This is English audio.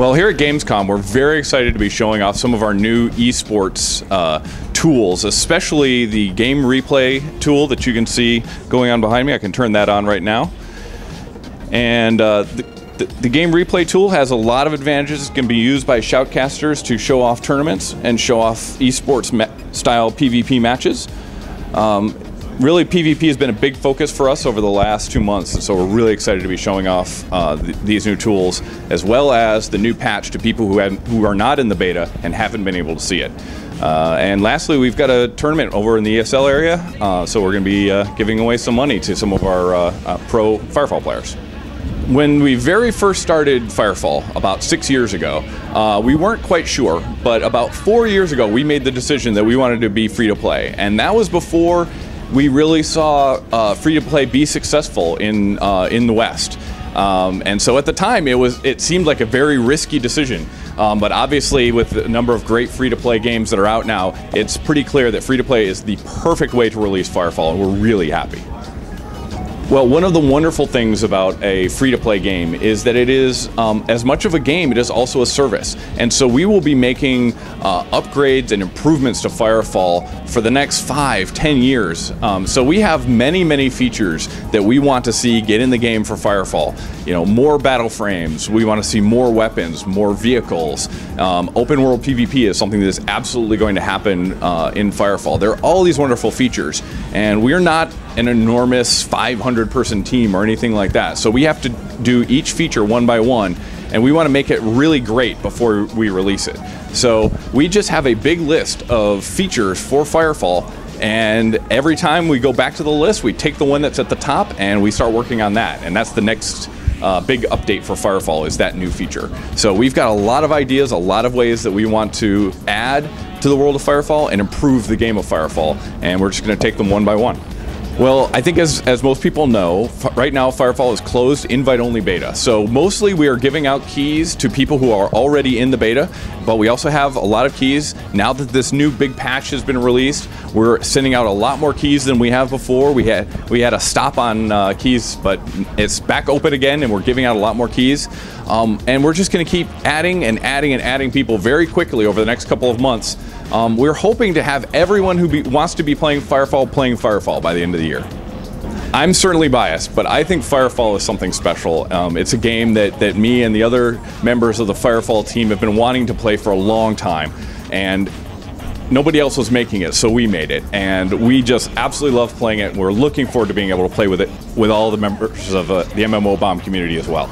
Well, here at Gamescom, we're very excited to be showing off some of our new esports tools, especially the game replay tool that you can see going on behind me. I can turn that on right now. And the game replay tool has a lot of advantages. It can be used by shoutcasters to show off tournaments and show off esports style PvP matches. Really, PvP has been a big focus for us over the last 2 months, and so we're really excited to be showing off these new tools, as well as the new patch to people who are not in the beta and haven't been able to see it. And lastly, we've got a tournament over in the ESL area, so we're going to be giving away some money to some of our pro Firefall players. When we very first started Firefall, about 6 years ago, we weren't quite sure, but about 4 years ago we made the decision that we wanted to be free-to-play, and that was before we really saw free-to-play be successful in the West. And so at the time it seemed like a very risky decision, but obviously with the number of great free-to-play games that are out now, it's pretty clear that free-to-play is the perfect way to release Firefall, and we're really happy. Well, one of the wonderful things about a free-to-play game is that it is, as much of a game, it is also a service. And so we will be making upgrades and improvements to Firefall for the next 5-10 years. So we have many, many features that we want to see get in the game for Firefall. You know, more battle frames, we want to see more weapons, more vehicles. Open world PvP is something that is absolutely going to happen in Firefall. There are all these wonderful features, and we're not an enormous 500-person team or anything like that. So we have to do each feature one by one, and we want to make it really great before we release it. So we just have a big list of features for Firefall, and every time we go back to the list, we take the one that's at the top and we start working on that. And that's the next big update for Firefall, is that new feature. So we've got a lot of ideas, a lot of ways that we want to add to the world of Firefall and improve the game of Firefall, and we're just going to take them one by one. Well, I think as most people know, right now Firefall is closed invite-only beta. So mostly we are giving out keys to people who are already in the beta, but we also have a lot of keys. Now that this new big patch has been released, we're sending out a lot more keys than we have before. We had a stop on keys, but it's back open again, and we're giving out a lot more keys. And we're just going to keep adding and adding and adding people very quickly over the next couple of months. We're hoping to have everyone who wants to be playing Firefall by the end of the year. I'm certainly biased, but I think Firefall is something special. It's a game that me and the other members of the Firefall team have been wanting to play for a long time, and nobody else was making it, so we made it, and we just absolutely love playing it, and we're looking forward to being able to play with it with all the members of the MMOBomb community as well.